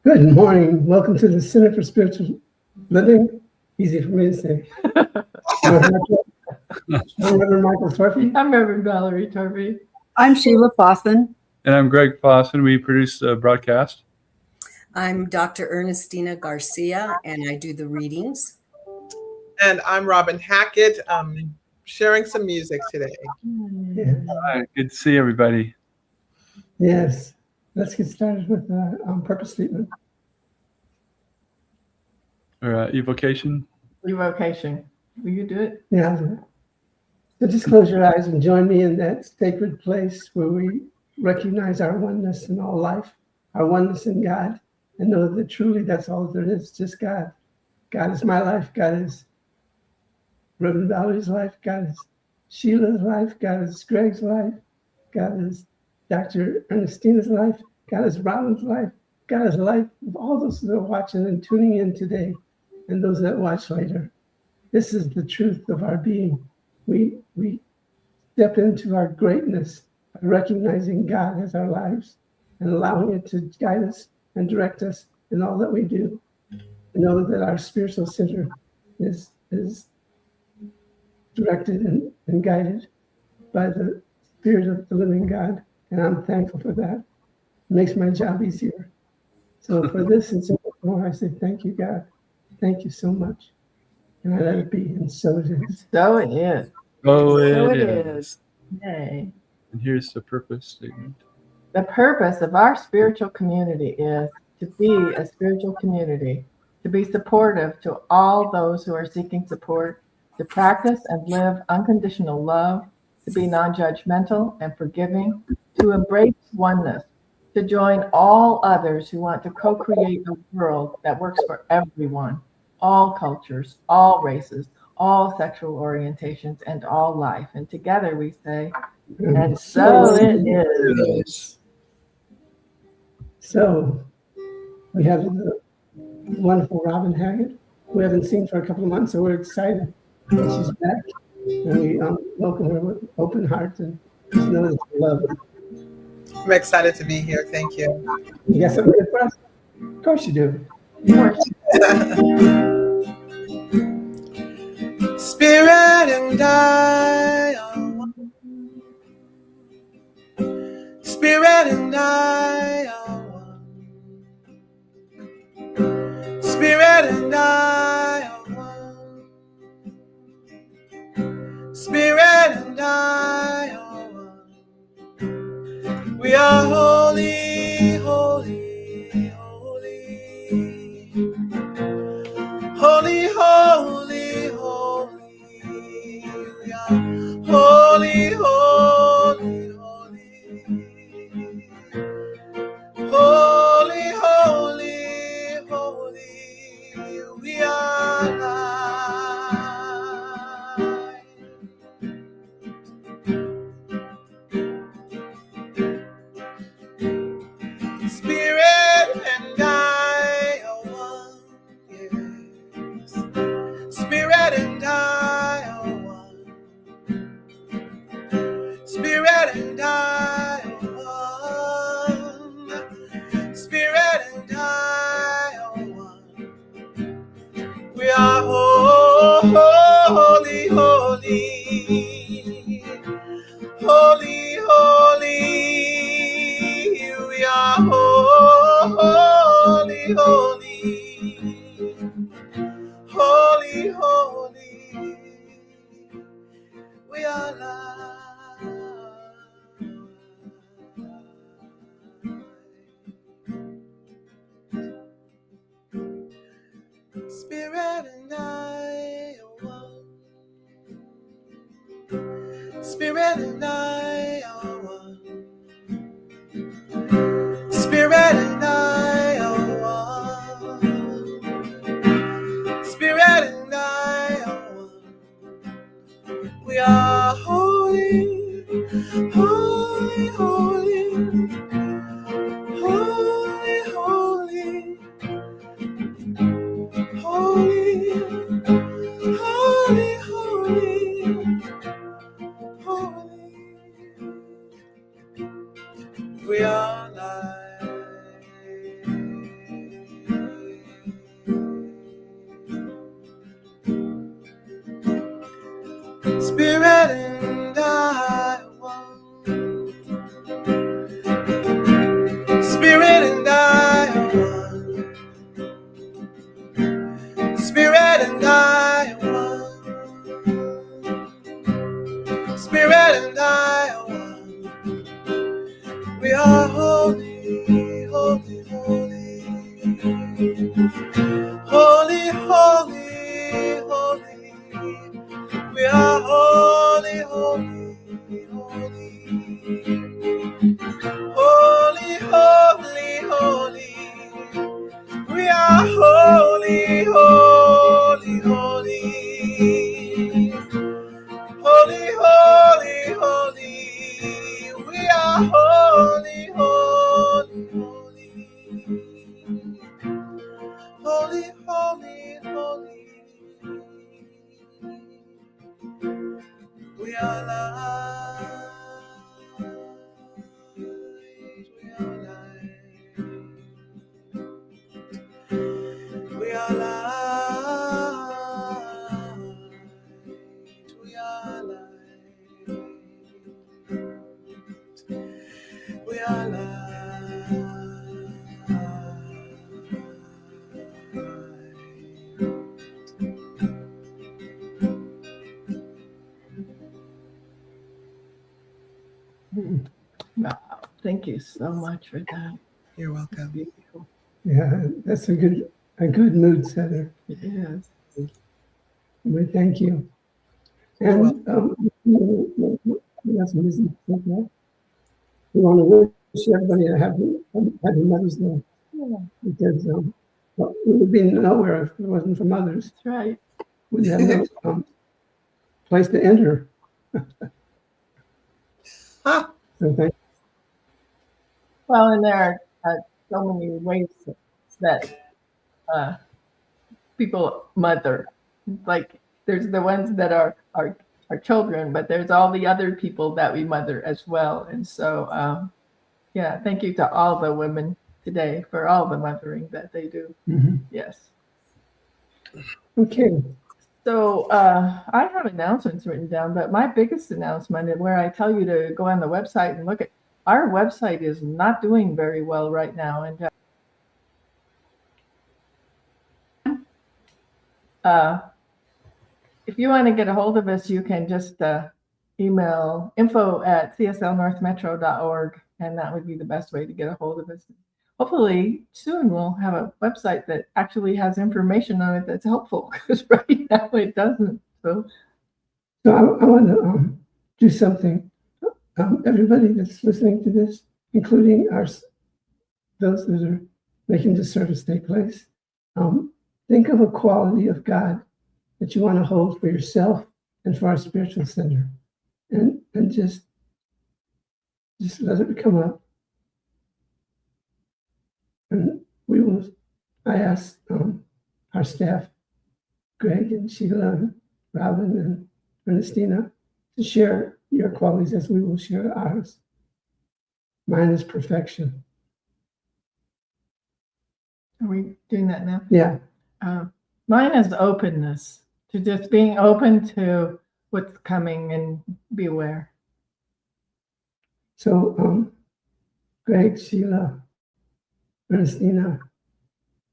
Good morning. Welcome to the Center for Spiritual Living. Easy for me to say. I'm Reverend Michael Torphy. I'm Reverend Valerie Torphy. I'm Sheila Fosson. And I'm Greg Fosson. We produce the broadcast. I'm Dr. Ernestina Garcia, and I do the readings. And I'm Robin Hackett, sharing some music today. Yeah. All right, good to see everybody. Yes. Let's get started with our purpose statement. Or evocation. Evocation. Will you do it? Yeah. So just close your eyes and join me in that sacred place where we recognize our oneness in all life, our oneness in God, and know that truly that's all there is, just God. God is my life. God is Reverend Valerie's life. God is Sheila's life. God is Greg's life. God is Dr. Ernestina's life. God is Robin's life. God is the life of all those that are watching and tuning in today and those that watch later. This is the truth of our being. We step into our greatness by recognizing God as our lives and allowing it to guide us and direct us in all that we do. Know that our spiritual center is directed and guided by the Spirit of the living God. And I'm thankful for that. It makes my job easier. So for this and so much more, I say, thank you, God. Thank you so much. And I let it be, and so it is. So it is. Oh, So it it is. is. Yay. And here's the purpose statement. The purpose of our spiritual community is to be a spiritual community, to be supportive to all those who are seeking support, to practice and live unconditional love, to be non-judgmental and forgiving, to embrace oneness, to join all others who want to co-create a world that works for everyone, all cultures, all races, all sexual orientations, and all life. And together we say, and so it is. So we have the wonderful Robin Hackett, who we haven't seen for a couple of months, so we're excited that she's back. And we welcome her with open hearts and just know that you love her. I'm excited to be here. Thank you. You got something good for us? Of course you do. Spirit and I are one. Spirit and I are one. Spirit and I are one. Spirit and I are one. We are holy, holy, holy. Holy, holy, holy. We and I are one. Spirit and I are one. We are holy, holy, holy. Holy, holy, holy. We are holy, holy, holy. Holy, holy, holy. We are holy, holy, holy. Holy, holy, holy. We are holy, holy, holy. Holy, holy, holy. We are light. We are light. We are light. We are light. We are light. Wow. Thank you so much for that. You're welcome. Beautiful. Yeah, that's a good mood setter. It is. We thank you. You're And we have some business to take care of. We want to wish everybody a happy Mother's Day, Yeah, because well, we would be nowhere if it wasn't for mothers. that's right. We'd have no place to enter. Ha! So thank Well, and there are so many ways that people mother. Like there's the ones that are our children, but there's all the other people that we mother as well. And so, yeah, thank you to all the women today for all the mothering that they do. you. Yes. Okay. So I have announcements written down, but my biggest announcement is where I tell you to go on the website and look at our website is not doing very well right now. And if you want to get a hold of us, you can just email info@cslnorthmetro.org, and that would be the best way to get a hold of us. Hopefully soon we'll have a website that actually has information on it that's helpful, because right now it doesn't. So I want to do something. Everybody that's listening to this, including those that are making the service take place, think of a quality of God that you want to hold for yourself and for our spiritual center, and just let it come up. And we will. I asked our staff, Greg and Sheila and Robin and Ernestina, to share your qualities as we will share ours. Mine is perfection. are we doing that now? Yeah. Mine is openness, to just being open to what's coming and be aware. So, Greg, Sheila, Ernestina.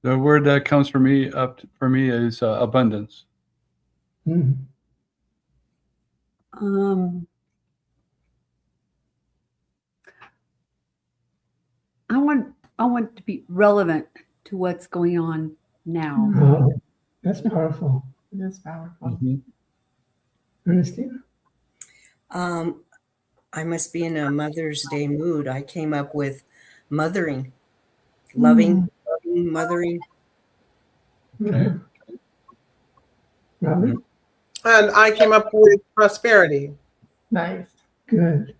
The word that comes for me is abundance. I want to be relevant to what's going on now. Oh, that's powerful. It is powerful. Mhm. Ernestina. I must be in a Mother's Day mood. I came up with mothering, loving, mothering. Okay. Robin. And I came up with prosperity. Nice. Good.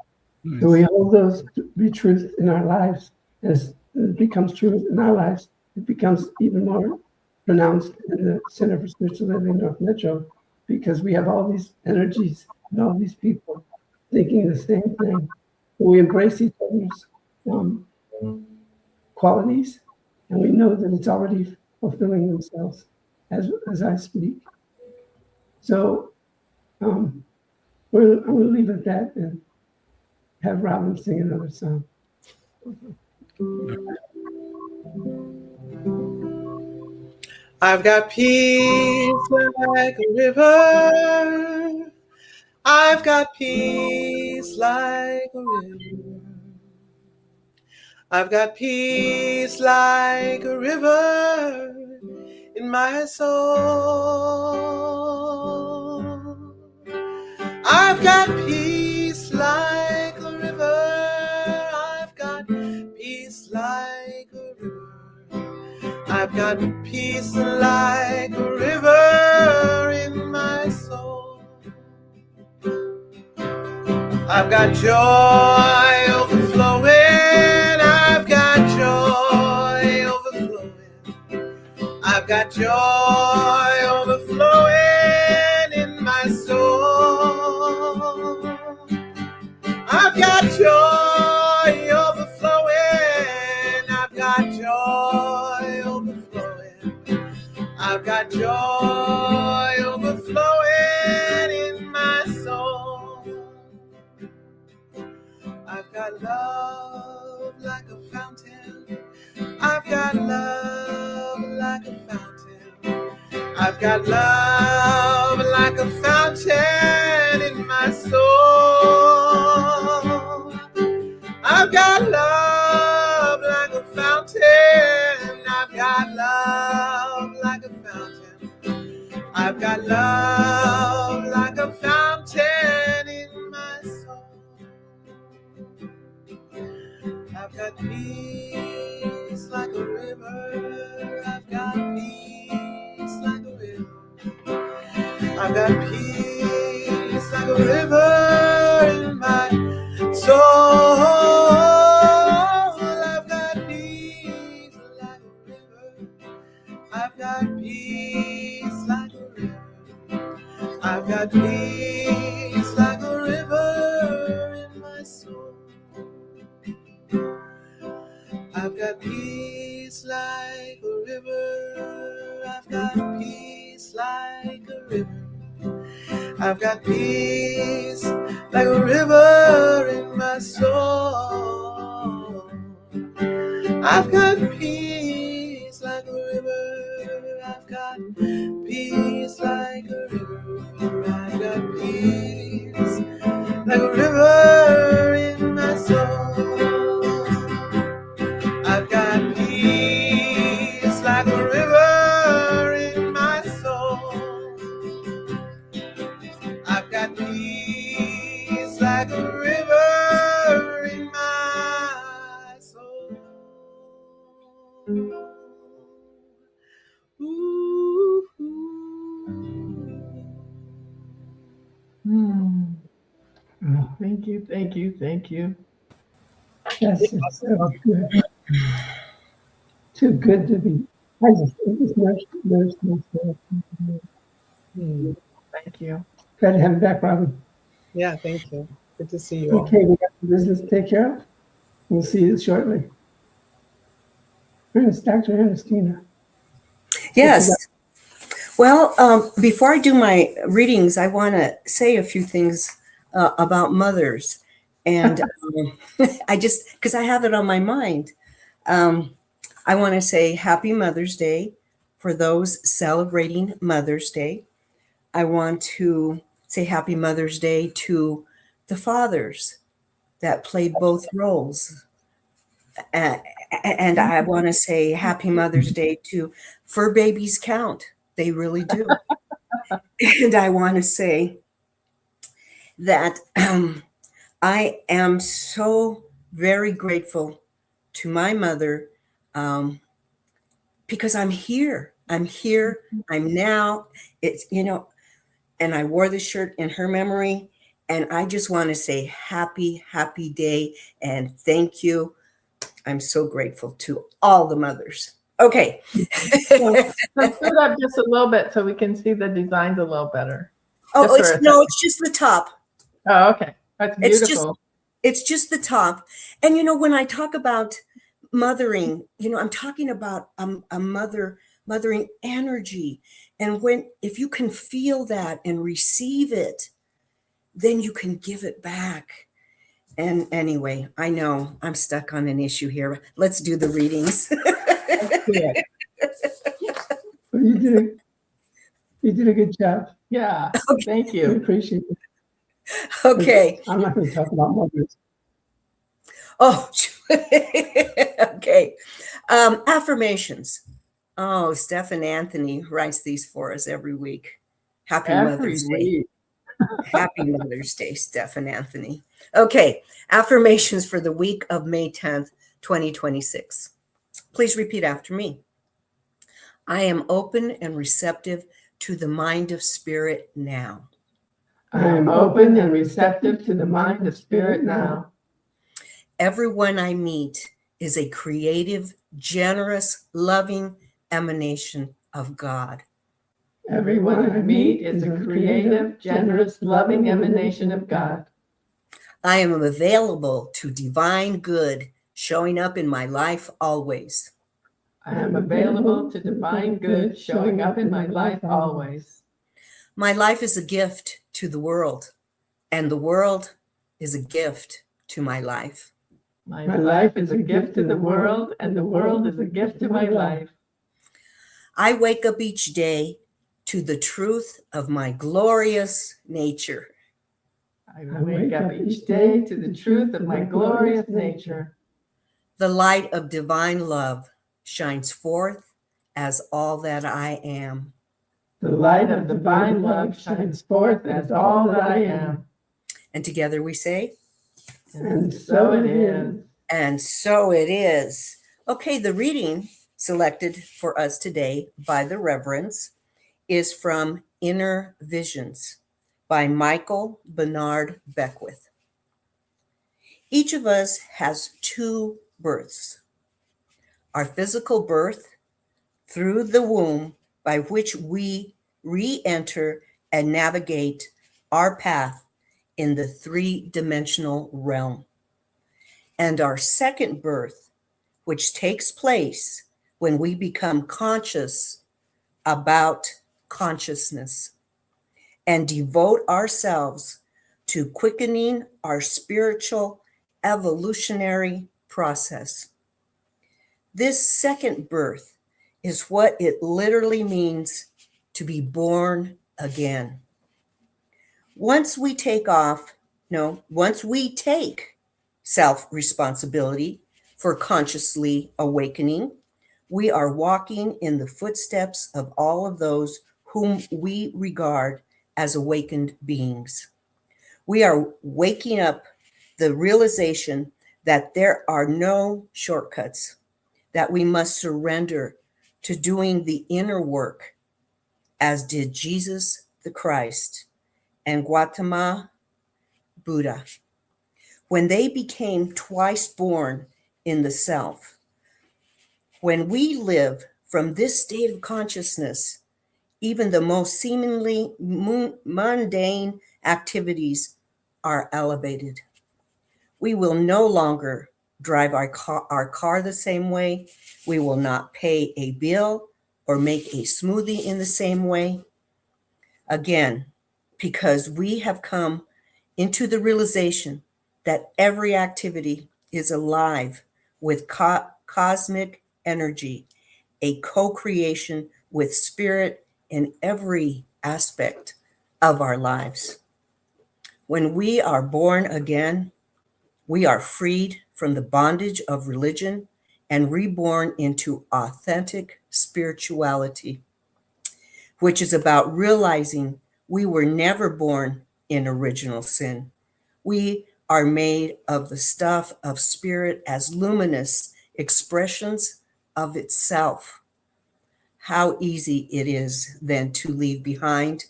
Nice. So we hold those to be truth in our lives. As it becomes truth in our lives, it becomes even more pronounced in the Center for Spiritual Living North Metro, because we have all these energies and all these people thinking the same thing. We embrace each other's qualities, and we know that it's already fulfilling themselves as I speak. So I'm going to leave it at that and have Robin sing another song. I've got peace like a river. I've got peace like a river. I've got peace like a river in my soul. I've got peace like a river. I've got peace like a river. I've got peace like a river in my soul. I've got joy overflowing. I've got joy overflowing. I've got joy overflowing in my soul. I've got joy overflowing. I've got joy overflowing. I've got joy overflowing in my soul. I've got love like a fountain. I've got love like a fountain. I've got love like a fountain in my soul. I've got love like a fountain. I've got love like a fountain. I've got love like a fountain in my soul. I've got peace like a river. I've got peace like a river. I've got peace like a river in my soul. I've got peace like a river. I've got peace like a river. I've got peace like a river in my soul. I've got peace like a river. I've got peace like a river. I've got peace like a river in my soul. I've got peace like a river. I've got peace like a river. I've got peace like a river in my soul. I've got peace like a river in my soul. I've got peace like a river in my soul. Ooh. Thank you, thank you, thank you. Yes, it's so good. Too good to be. I just there's myself. Thank you. Glad to have you back, Robin. Yeah, thank you. Good to see you all. Okay, we got some business to take care of. We'll see you shortly. Dr. Ernestina. Yes. Well, before I do my readings, I want to say a few things about mothers. And I just, because I have it on my mind, I want to say Happy Mother's Day for those celebrating Mother's Day. I want to say Happy Mother's Day to the fathers that played both roles. And I want to say Happy Mother's Day to fur babies count. They really do. And I want to say that I am so very grateful to my mother because I'm here. I'm here. I'm now. It's, and I wore this shirt in her memory. And I just want to say happy, happy day. And thank you. I'm so grateful to all the mothers. Okay. So scoot up just a little bit so we can see the designs a little better. Oh, it's just the top. Oh, okay. That's beautiful. It's just the top. And, when I talk about mothering, I'm talking about a mothering energy. And if you can feel that and receive it, then you can give it back. And anyway, I know I'm stuck on an issue here. Let's do the readings. Let's do it. Well, you did a good job. Yeah, thank We you. appreciate it. Okay. I'm not going to talk about mothers. Oh, okay. Affirmations. Oh, Steph Anthony writes these for us every week. Happy Every Mother's Day. week. Happy Mother's Day, Steph Anthony. Okay, affirmations for the week of May 10th, 2026. Please repeat after me. I am open and receptive to the mind of spirit now. I am open and receptive to the mind of spirit now. Everyone I meet is a creative, generous, loving emanation of God. Everyone I meet is a creative, generous, loving emanation of God. I am available to divine good showing up in my life always. I am available to divine good showing up in my life always. My life is a gift to the world, and the world is a gift to my life. My life is a gift to the world, and the world is a gift to my life. I wake up each day to the truth of my glorious nature. I wake up each day to the truth of my glorious nature. The light of divine love shines forth as all that I am. The light of divine love shines forth as all that I am. And together we say, And so it is. and so it is. Okay, the reading selected for us today by the Reverends is from Inner Visions by Michael Bernard Beckwith. Each of us has two births. Our physical birth through the womb, by which we re-enter and navigate our path in the three-dimensional realm. And our second birth, which takes place when we become conscious about consciousness and devote ourselves to quickening our spiritual evolutionary process. This second birth is what it literally means to be born again. Once we take self-responsibility for consciously awakening, we are walking in the footsteps of all of those whom we regard as awakened beings. We are waking up the realization that there are no shortcuts, that we must surrender to doing the inner work, as did Jesus the Christ and Gautama Buddha. When they became twice born in the self, when we live from this state of consciousness, even the most seemingly mundane activities are elevated. We will no longer drive our car the same way. We will not pay a bill or make a smoothie in the same way. Again, because we have come into the realization that every activity is alive with cosmic energy, a co-creation with spirit in every aspect of our lives. When we are born again, we are freed from the bondage of religion and reborn into authentic spirituality, which is about realizing we were never born in original sin. We are made of the stuff of spirit as luminous expressions of itself. How easy it is then to leave behind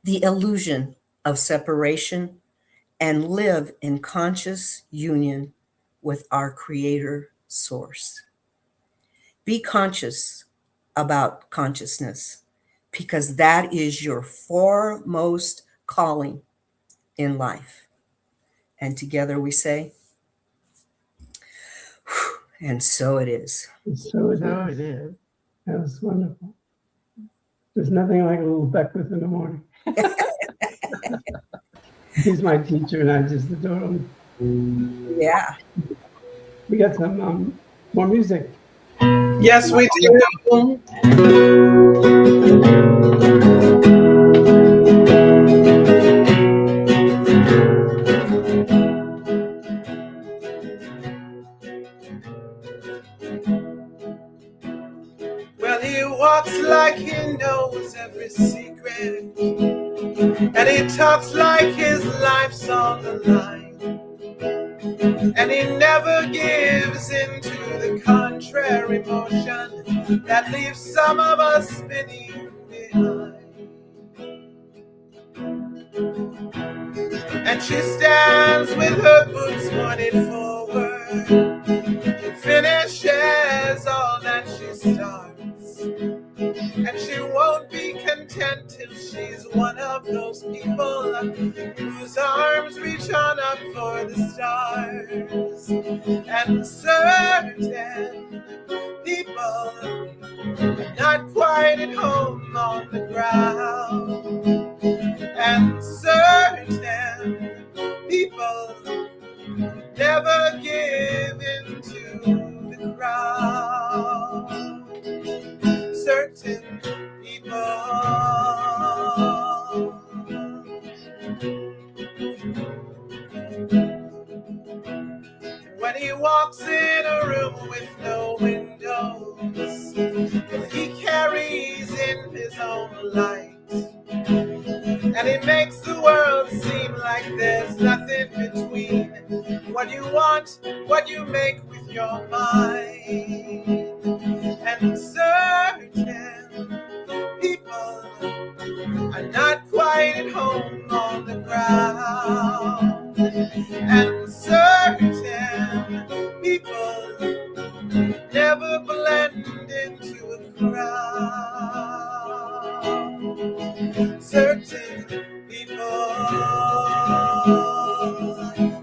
the illusion of separation and live in conscious union with our Creator Source. Be conscious about consciousness, because that is your foremost calling in life. And together we say, and so it is. And so it So is. it is. That was wonderful. There's nothing like a little Beckwith in the morning. He's my teacher, and I just adore him. Yeah. We got some more music. Yes, we do. Well, he walks like he knows every secret, and he talks like his life's on the line, and he never gives in to the contrary motion that leaves some of us spinning behind. And she stands with her boots pointed forward and finishes all that she starts. And she won't be content till she's one of those people whose arms reach on up for the stars. And certain people are not quite at home on the ground. And certain people never give in to the crowd. Certain people. When he walks in a room with no windows, he carries in his own light. And it makes the world seem like there's nothing between what you want, what you make with your mind. And certain people are not quite at home on the ground. And certain people never blend into a crowd. Certain people,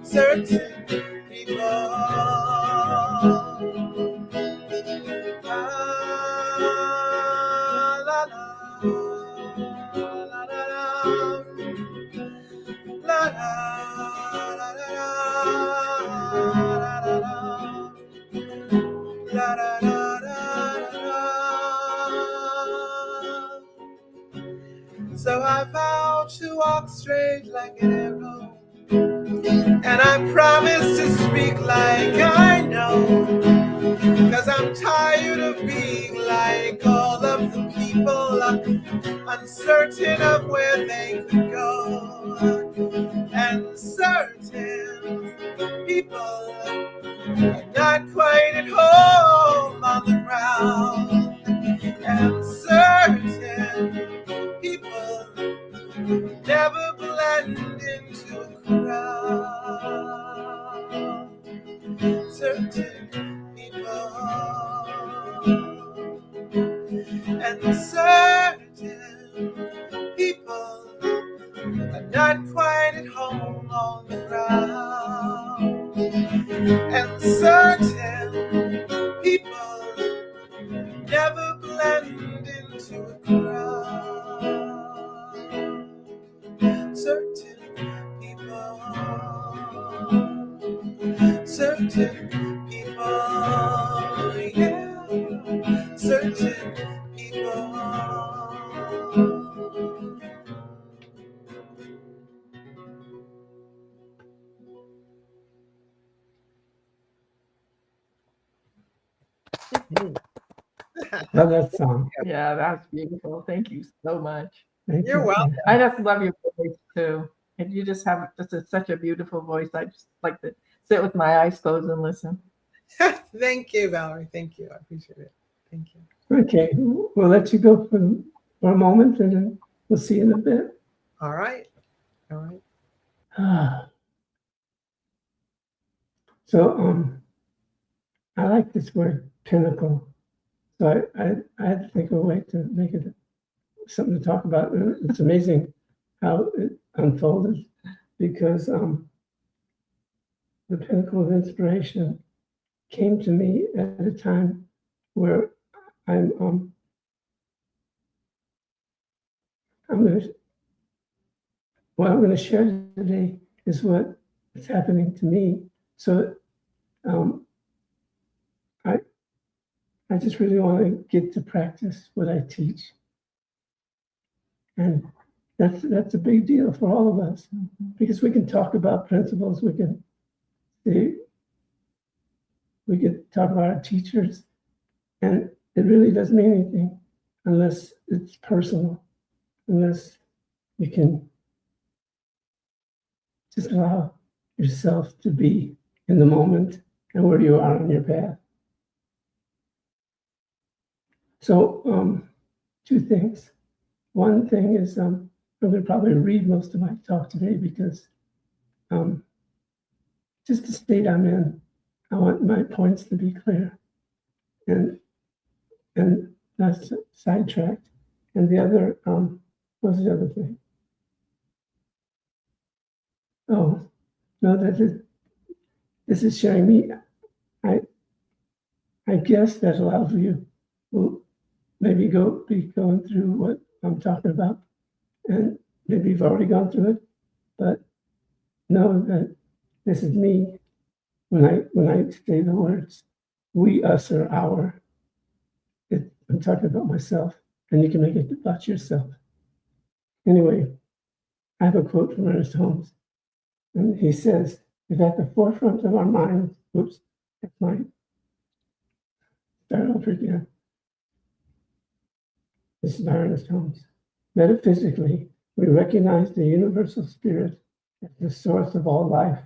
certain people. La, la, la, la, la, la, la, la. So I vow to walk straight like an arrow, and I promise to speak like I know, 'cause I'm tired of being like all of the people, uncertain of where they could go. And certain people are not quite at home on the ground. And certain people never blend into a crowd. Certain people. And certain people are not quite at home on the ground. And certain people never blend into a crowd. Certain people, certain people, yeah, certain people. Love that song. Yeah, that's beautiful. Thank you so much. Thank You're you. welcome. I just love your voice too. And you just have such a beautiful voice. I just like to sit with my eyes closed and listen. Thank you, Valerie. Thank you. I appreciate it. Thank you. Okay, we'll let you go for a moment, and then we'll see you in a bit. All right. All right. So, I like this word pinnacle. So I had to think of a way to make it something to talk about. It's amazing how it unfolded, because the Pinnacle of Inspiration came to me at a time where I'm going to share today is what is happening to me. So I just really want to get to practice what I teach. And that's a big deal for all of us, because we can talk about principles, we can talk about our teachers, and it really doesn't mean anything unless it's personal, unless you can just allow yourself to be in the moment and where you are on your path. So, two things. One thing is I'm going to probably read most of my talk today because just the state I'm in, I want my points to be clear and that's sidetracked. And the other, what's the other thing? Oh, no, this is sharing me. I guess that a lot of you will maybe be going through what I'm talking about, and maybe you've already gone through it, but know that this is me when I say the words we, us, or our. I'm talking about myself, and you can make it about yourself. Anyway, I have a quote from Ernest Holmes, and he says, if at the forefront of our minds, oops, that's mine. Start over again. This is by Ernest Holmes. Metaphysically, we recognize the universal spirit as the source of all life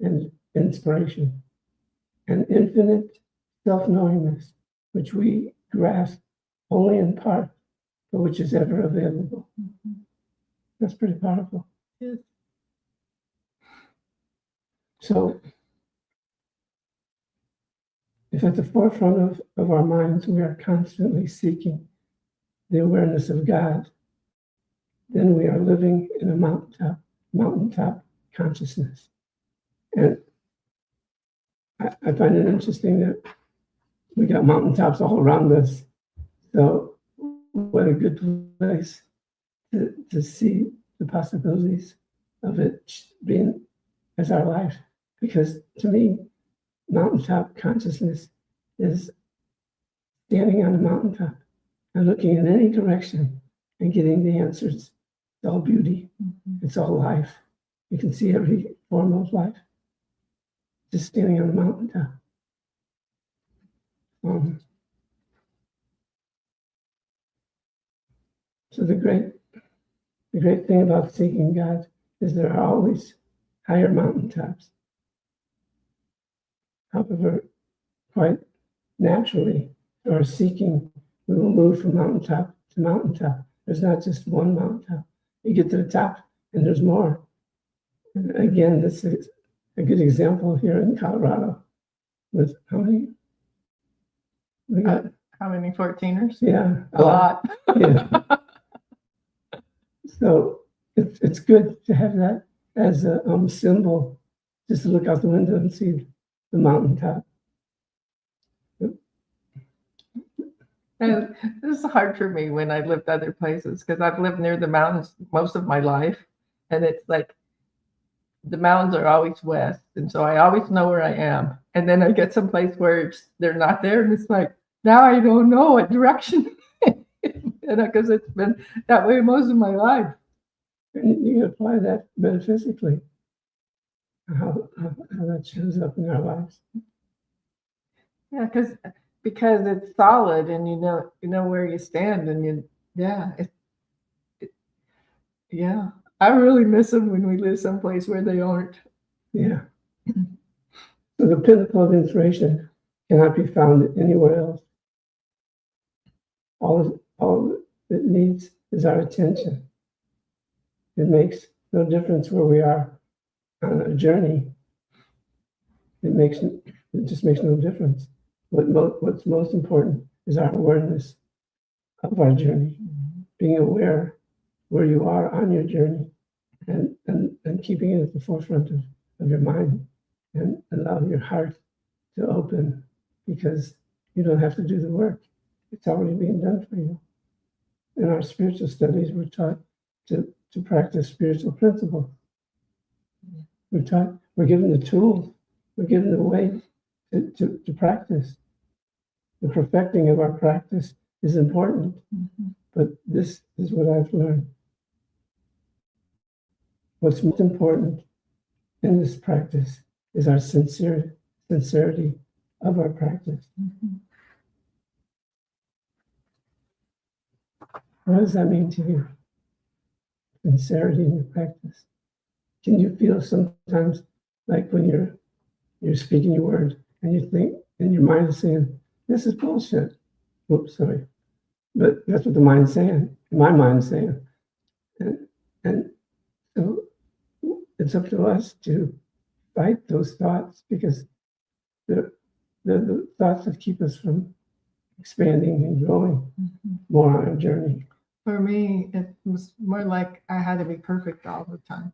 and inspiration, an infinite self-knowingness which we grasp only in part, but which is ever available. That's pretty powerful. Yes. So, if at the forefront of our minds we are constantly seeking the awareness of God, then we are living in a mountaintop consciousness. And I find it interesting that we got mountaintops all around us. So what a good place to see the possibilities of it being as our life. Because to me, mountaintop consciousness is standing on a mountaintop and looking in any direction and getting the answers. It's all beauty. It's all life. You can see every form of life just standing on a mountaintop. So the great thing about seeking God is there are always higher mountaintops. However, quite naturally, our seeking, we will move from mountaintop to mountaintop. There's not just one mountaintop. You get to the top and there's more. And again, this is a good example here in Colorado with how many? We got, How many 14ers? yeah, A lot. Yeah. So it's good to have that as a symbol, just to look out the window and see the mountaintop. And this is hard for me when I lived other places because I've lived near the mountains most of my life. And it's like the mountains are always west. And so I always know where I am. And then I get someplace where they're not there. And it's like, now I don't know what direction. Because it's been that way most of my life. And you apply that metaphysically, how that shows up in our lives. Yeah, because it's solid and you know where you stand and yeah. I really miss them when we live someplace where they aren't. Yeah. So the pinnacle of inspiration cannot be found anywhere else. All it needs is our attention. It makes no difference where we are on a journey. It just makes no difference. What's most important is our awareness of our journey, being aware where you are on your journey, and keeping it at the forefront of your mind, and allow your heart to open, because you don't have to do the work. It's already being done for you. In our spiritual studies, we're taught to practice spiritual principles. We're given the tools, we're given the way to practice. the perfecting of our practice is important. But this is what I've learned. What's most important in this practice is our sincerity of our practice. What does that mean to you? Sincerity in your practice. Can you feel sometimes like when you're speaking your word and you think, and your mind is saying, this is bullshit. Whoops, sorry. But that's what the mind's saying. My mind's saying. And so it's up to us to fight those thoughts, because they're the thoughts that keep us from expanding and growing more on our journey. For me, it was more like I had to be perfect all the time.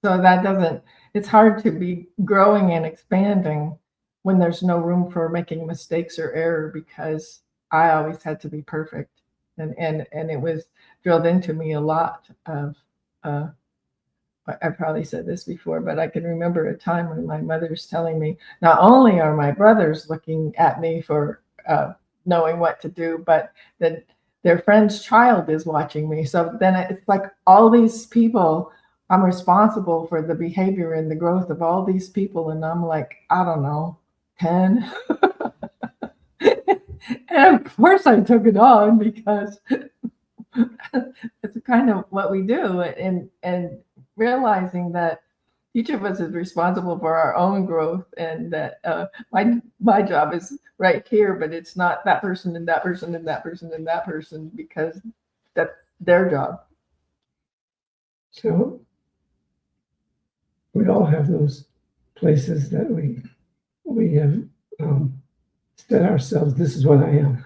So that doesn't, it's hard to be growing and expanding when there's no room for making mistakes or error, because I always had to be perfect. And it was drilled into me a lot of, I probably said this before, but I can remember a time when my mother's telling me, not only are my brothers looking at me for knowing what to do, but that their friend's child is watching me. So then it's like all these people, I'm responsible for the behavior and the growth of all these people. And I'm like, I don't know, 10. And of course I took it on, because it's kind of what we do. And realizing that each of us is responsible for our own growth, and that my job is right here, but it's not that person and that person and that person and that person, because that's their job. So we all have those places that we have said ourselves, this is what I am.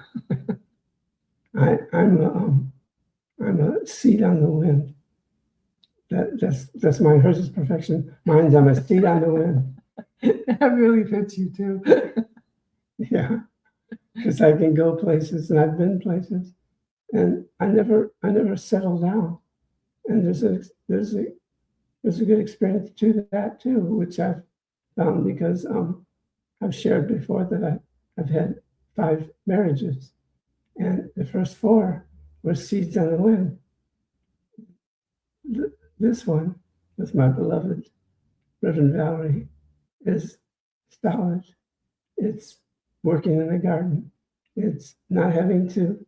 I'm a seed on the wind. That's mine. Hers is perfection. Mine's I'm a seed on the wind. That really fits you too. Yeah, because I can go places, and I've been places, and I never settle down. And there's a good experience to that too, which I've found, because I've shared before that I've had 5 marriages, and the first 4 were seeds on the wind. This one, with my beloved Reverend Valerie, is solid. It's working in the garden. It's not having to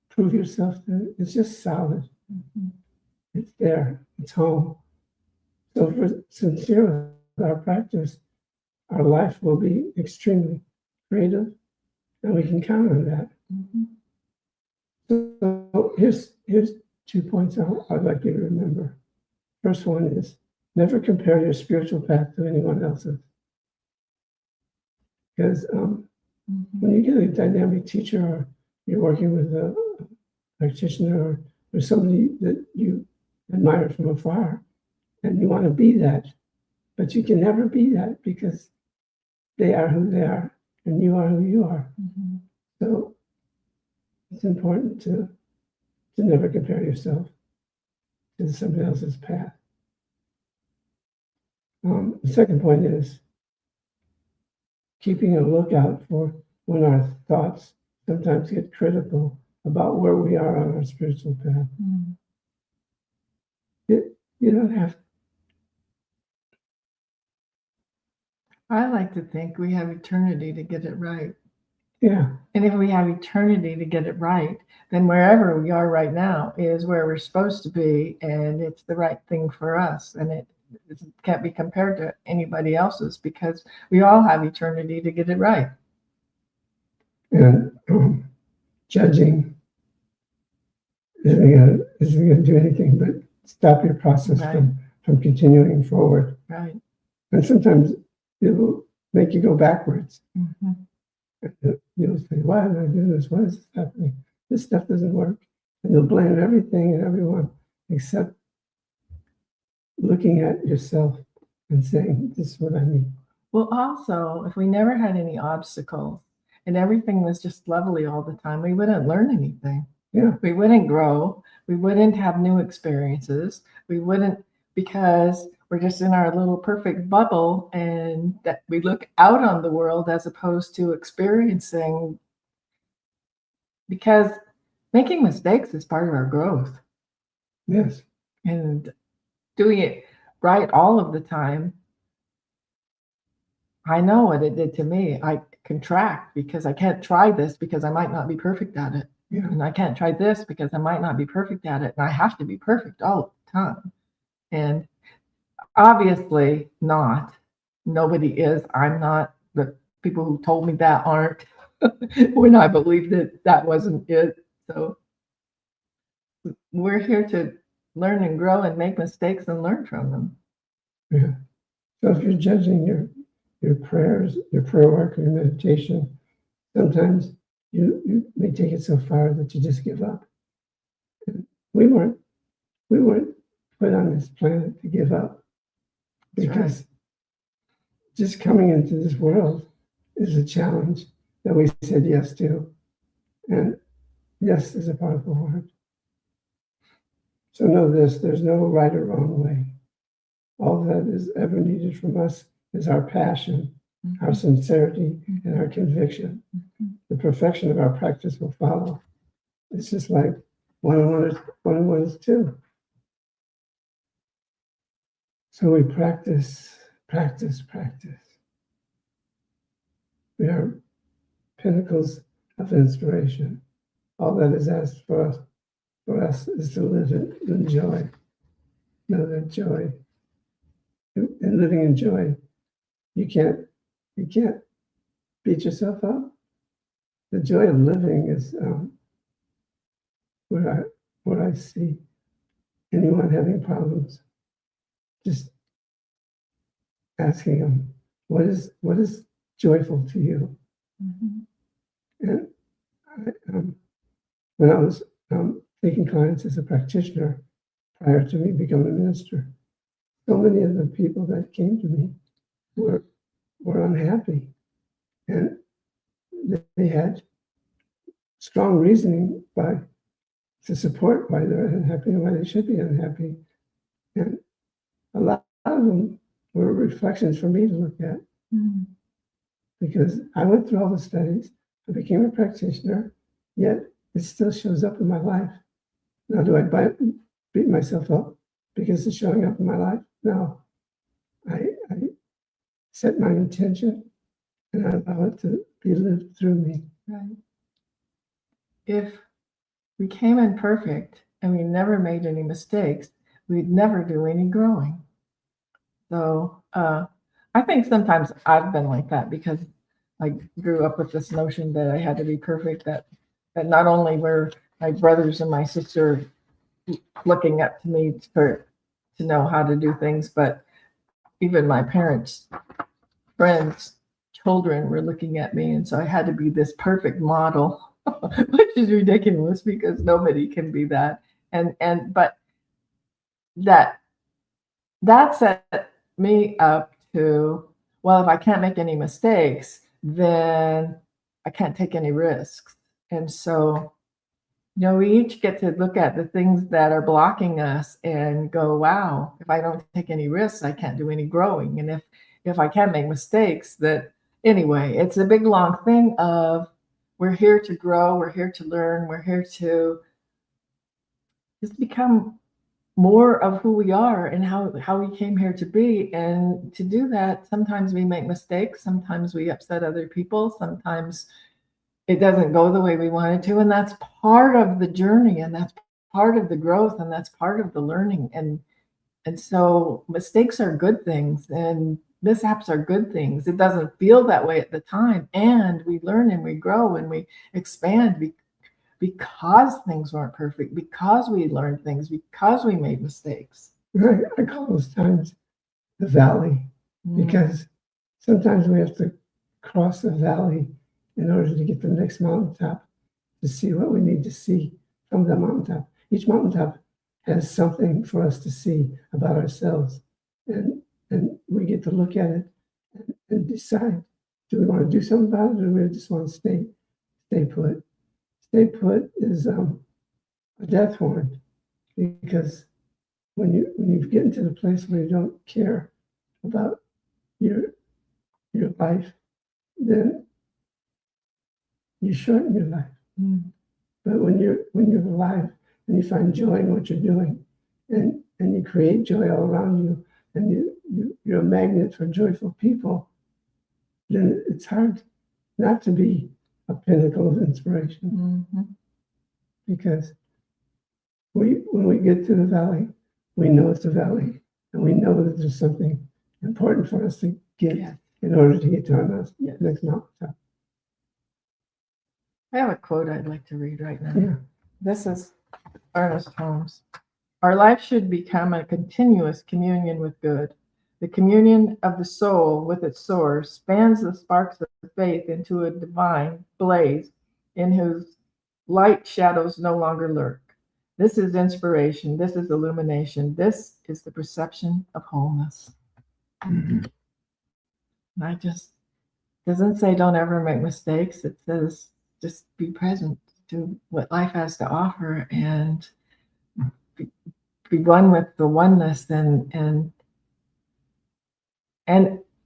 prove yourself. It's just solid. It's there. It's home. So if we're sincere with our practice, our life will be extremely creative, and we can count on that. So here's 2 points I'd like you to remember. First one is, never compare your spiritual path to anyone else's. Because when you get a dynamic teacher, or you're working with a practitioner, or somebody that you admire from afar, and you want to be that, but you can never be that, because they are who they are, and you are who you are. So it's important to never compare yourself to somebody else's path. The second point is keeping a lookout for when our thoughts sometimes get critical about where we are on our spiritual path. You don't have. I like to think we have eternity to get it right. Yeah. And if we have eternity to get it right, then wherever we are right now is where we're supposed to be, and it's the right thing for us. And it can't be compared to anybody else's, because we all have eternity to get it right. And judging isn't going to do anything but stop your process from continuing forward. Right. And sometimes it will make you go backwards. You'll say, why did I do this? Why is this happening? This stuff doesn't work. And you'll blame everything and everyone except looking at yourself and saying, this is what I need. Well, also, if we never had any obstacles and everything was just lovely all the time, we wouldn't learn anything. Yeah. We wouldn't grow. We wouldn't have new experiences. We wouldn't, because we're just in our little perfect bubble, and that we look out on the world as opposed to experiencing, because making mistakes is part of our growth, Yes. and doing it right all of the time. I know what it did to me. I contract because I can't try this because I might not be perfect at it. Yeah. And I can't try this because I might not be perfect at it. And I have to be perfect all the time. And obviously not. Nobody is. I'm not. The people who told me that aren't when I believed that that wasn't it. So we're here to learn and grow and make mistakes and learn from them. Yeah. So if you're judging your prayers, your prayer work, or your meditation, sometimes you may take it so far that you just give up. And we weren't put on this planet to give up, because just coming into this world is a challenge that we said yes to. And yes is a powerful word. So know this, there's no right or wrong way. All that is ever needed from us is our passion, our sincerity, and our conviction. The perfection of our practice will follow. It's just like one-on-one is two. So we practice. We are pinnacles of inspiration. All that is asked for us is to live in joy. Know that joy, in living in joy, you can't beat yourself up. The joy of living is where I see anyone having problems, just asking them, what is joyful to you? And when I was taking clients as a practitioner prior to me becoming a minister, so many of the people that came to me were unhappy, and they had strong reasoning to support why they're unhappy and why they should be unhappy. And a lot of them were reflections for me to look at, because I went through all the studies, I became a practitioner, yet it still shows up in my life. Now, do I beat myself up because it's showing up in my life? No. I set my intention and I allow it to be lived through me. Right. If we came in perfect and we never made any mistakes, we'd never do any growing. So I think sometimes I've been like that, because I grew up with this notion that I had to be perfect, that not only were my brothers and my sister looking up to me to know how to do things, but even my parents' friends' children were looking at me, and so I had to be this perfect model, which is ridiculous because nobody can be that. But that set me up to, well, if I can't make any mistakes, then I can't take any risks. And so, we each get to look at the things that are blocking us and go, wow, if I don't take any risks, I can't do any growing. And if I can't make mistakes, anyway, it's a big long thing of, we're here to grow, we're here to learn, we're here to just become more of who we are and how we came here to be. And to do that, sometimes we make mistakes, sometimes we upset other people, sometimes it doesn't go the way we want it to. And that's part of the journey, and that's part of the growth, and that's part of the learning. And so mistakes are good things, and mishaps are good things. It doesn't feel that way at the time. And we learn and we grow and we expand because things weren't perfect, because we learned things, because we made mistakes. Right. I call those times the valley, because sometimes we have to cross the valley in order to get to the next mountaintop, to see what we need to see from the mountaintop. Each mountaintop has something for us to see about ourselves. And we get to look at it and decide, do we want to do something about it, or do we just want to stay put? Stay put is a death warrant, because when you get into the place where you don't care about your life, then you shorten your life. Mm. But when you're alive and you find joy in what you're doing, and you create joy all around you, and you're a magnet for joyful people, then it's hard not to be a pinnacle of inspiration. Mm-hmm. Because when we get to the valley, we know it's a valley, and we know that there's something important for us to get in order to get to our next mountaintop. I have a quote I'd like to read right now. Yeah. This is Ernest Holmes. Our life should become a continuous communion with good. The communion of the soul with its source spans the sparks of faith into a divine blaze in whose light shadows no longer lurk. This is inspiration. This is illumination. This is the perception of wholeness. Mm-hmm. And I just, doesn't say don't ever make mistakes. It says just be present to what life has to offer and be one with the oneness, and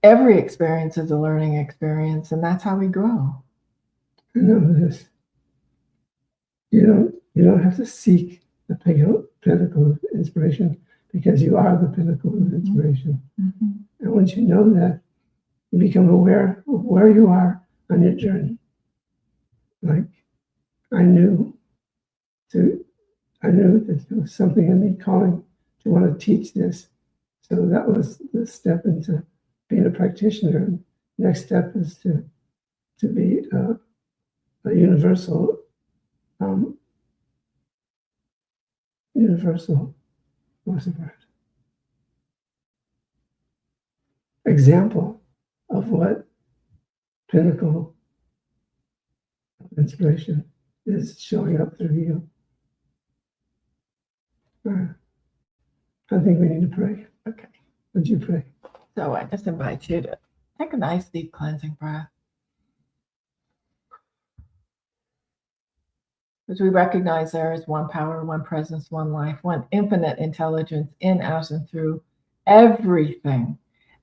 every experience is a learning experience, and that's how we grow. I know this. You don't have to seek the pinnacle of inspiration, because you are the pinnacle of inspiration. Mm-hmm. And once you know that, you become aware of where you are on your journey. Like I knew that there was something in me calling to want to teach this. So that was the step into being a practitioner. And next step is to be a universal what's the word? Example of what pinnacle of inspiration is showing up through you. I think we need to pray. Okay. Would you pray? So I just invite you to take a nice deep cleansing breath. As we recognize there is one power, one presence, one life, one infinite intelligence in us and through everything,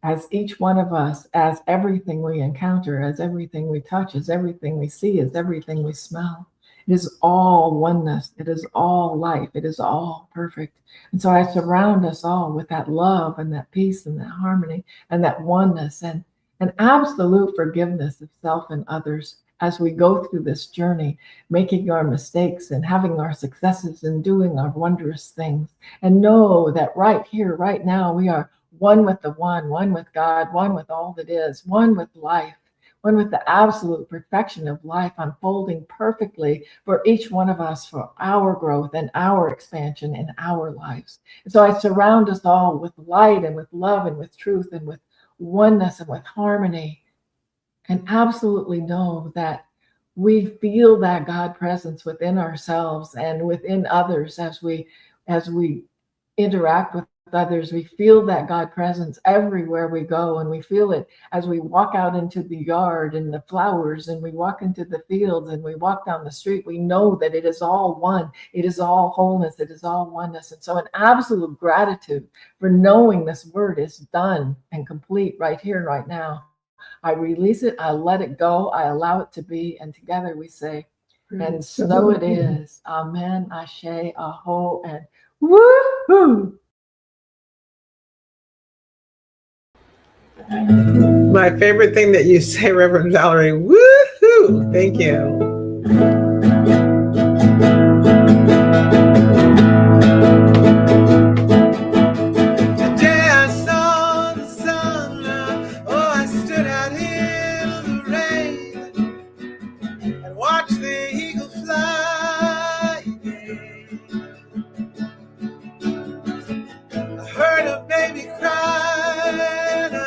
as each one of us, as everything we encounter, as everything we touch, as everything we see, as everything we smell. It is all oneness. It is all life. It is all perfect. And so I surround us all with that love and that peace and that harmony and that oneness and an absolute forgiveness of self and others as we go through this journey, making our mistakes and having our successes and doing our wondrous things. And know that right here, right now, we are one with the one with God, one with all that is, one with life, one with the absolute perfection of life unfolding perfectly for each one of us, for our growth and our expansion in our lives. And so I surround us all with light and with love and with truth and with oneness and with harmony, and absolutely know that we feel that God presence within ourselves and within others as we interact with others. We feel that God presence everywhere we go, and we feel it as we walk out into the yard and the flowers, and we walk into the fields and we walk down the street. We know that it is all one. It is all wholeness. It is all oneness. And so an absolute gratitude for knowing this word is done and complete right here and right now. I release it, I let it go, I allow it to be, and together we say, and so it is. Amen, Ashe, Aho, and woohoo! My favorite thing that you say, Reverend Valerie, woohoo! Thank you. Today I saw the sun. Oh, I stood out in the rain and watched the eagle fly again. I heard a baby cry, and I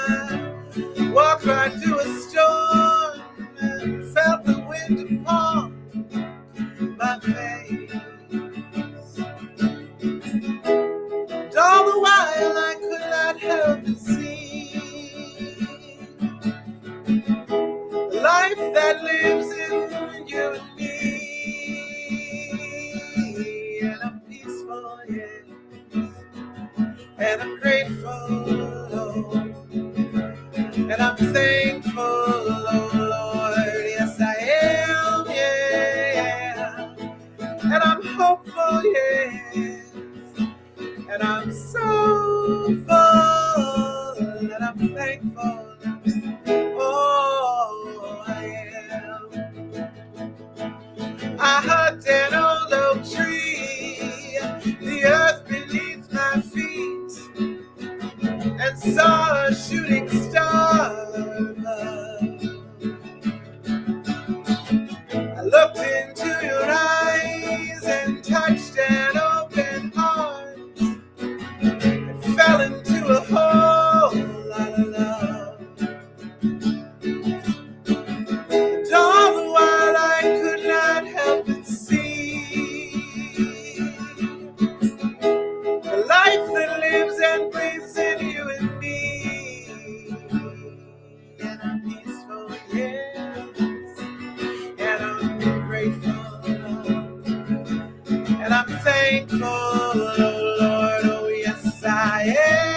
walked right through a storm and felt the wind upon my face. And all the while I could not help but see the life that lives in you and me, and a peaceful yes And I'm so full, and I'm thankful. Oh, I am. I hugged an old oak tree, the earth beneath my feet, and saw a shooting star above. I looked into your eyes and touched an open heart. It fell into a whole lot of love. And all the while I could not help but see the life that lives and breathes in you and me. And I'm peaceful, yes, and I'm grateful, and I'm thankful, oh Lord, oh yes I am.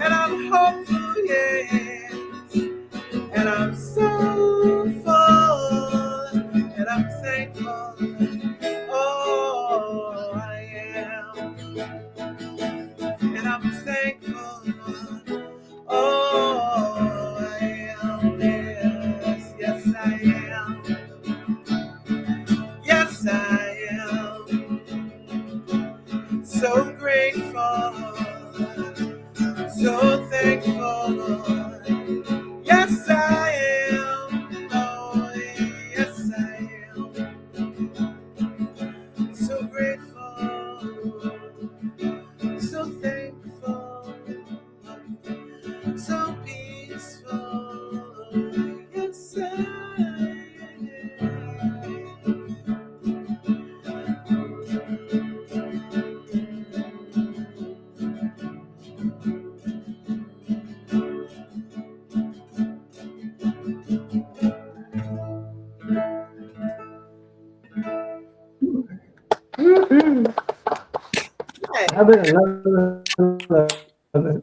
And I'm hopeful, yes, and I'm so full, and I'm thankful, oh I am. And I'm thankful, oh I am, yes, yes I am. Yes, I am so grateful, so thankful, Lord. Yes, I am. Oh, yes, I am so grateful, so thankful, so peaceful. Yes, I am. Have another of it.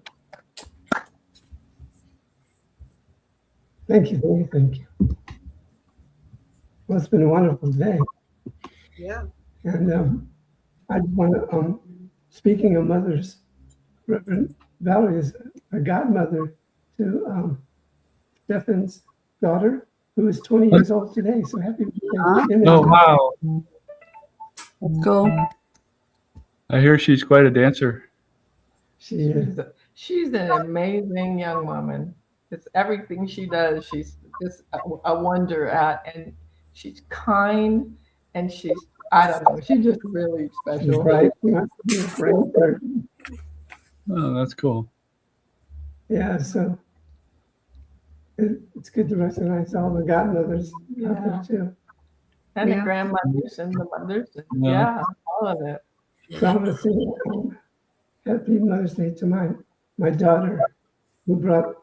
Thank you. Well, it's been a wonderful day. Yeah. And I want to, speaking of mothers, Reverend Valerie is a godmother to Stefan's daughter, who is 20 years old today. So happy birthday. Oh, wow. Go. I hear she's quite a dancer. She is. She's an amazing young woman. It's everything she does. She's just a wonder at, and she's kind, and I don't know, she's just really She's special. bright. She wants to be a great person. Oh, that's cool. Yeah, so it's good to recognize all the godmothers out there too. And Yeah. the grandmothers and the mothers, and Yeah. yeah, all of it. So I'm going to sing Happy Mother's Day to my daughter, who brought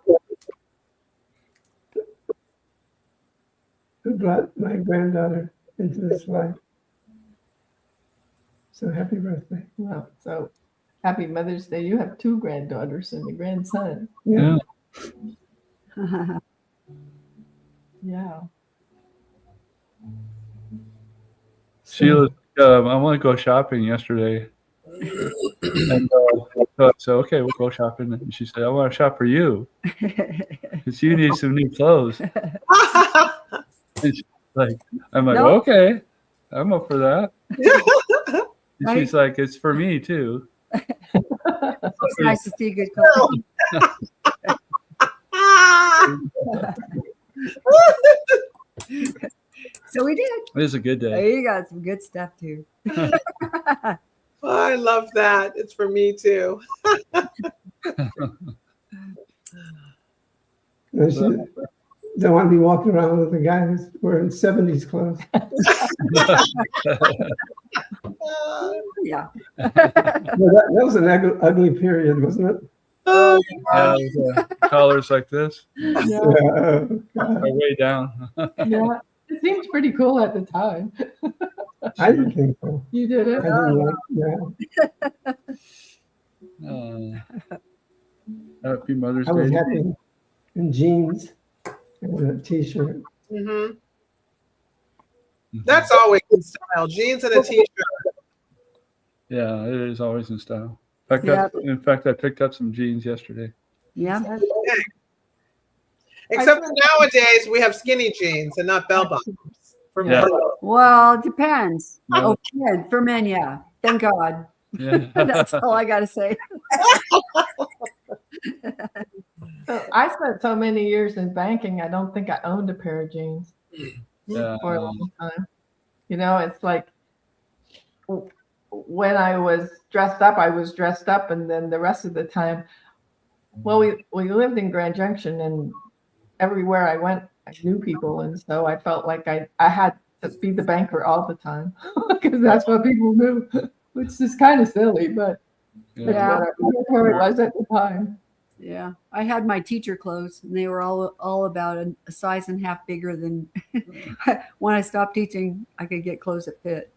my granddaughter into this life. So happy birthday. Well, so happy Mother's Day. You have 2 granddaughters and a grandson. Yeah. Yeah. Sheila, I want to go shopping yesterday. And so, okay, we'll go shopping. And she said, I want to shop for you because you need some new clothes. And she's like, I'm like, No. okay, I'm up for that. And Right. she's like, it's for me too. It's nice to see a good couple. So we did. It was a good day. You got some good stuff too. I love that. It's for me too. And she don't want to be walking around with a guy who's wearing 70s clothes. Yeah. Well, that was an ugly period, wasn't it? Oh, Yeah, it was, collars like this, Yeah. Yeah. are way down. Yeah. It seems pretty cool at the time. I didn't think so. You did I it? didn't Happy Mother's I was Day. happy in jeans and a t-shirt. mm-hmm. That's always in style. Jeans and a t-shirt. Yeah, it is always in style. In fact, I picked up some jeans yesterday. Yeah. Except for nowadays, we have skinny jeans and not bell bottoms. For Yeah. men. Well, it depends. Yeah. Oh, men, for men, yeah. Thank God. Yeah. That's all I got to say. So I spent so many years in banking, I don't think I owned a pair of jeans Yeah. for a long time. You know, it's like when I was dressed up, I was dressed up, and then the rest of the time, well, we lived in Grand Junction, and everywhere I went, I knew people, and so I felt like I had to be the banker all the time because that's what people knew, which is kind of silly, but Yeah. that's what it was at the time. Yeah. I had my teacher clothes, and they were all about a size and a half bigger than when I stopped teaching. I could get clothes that fit.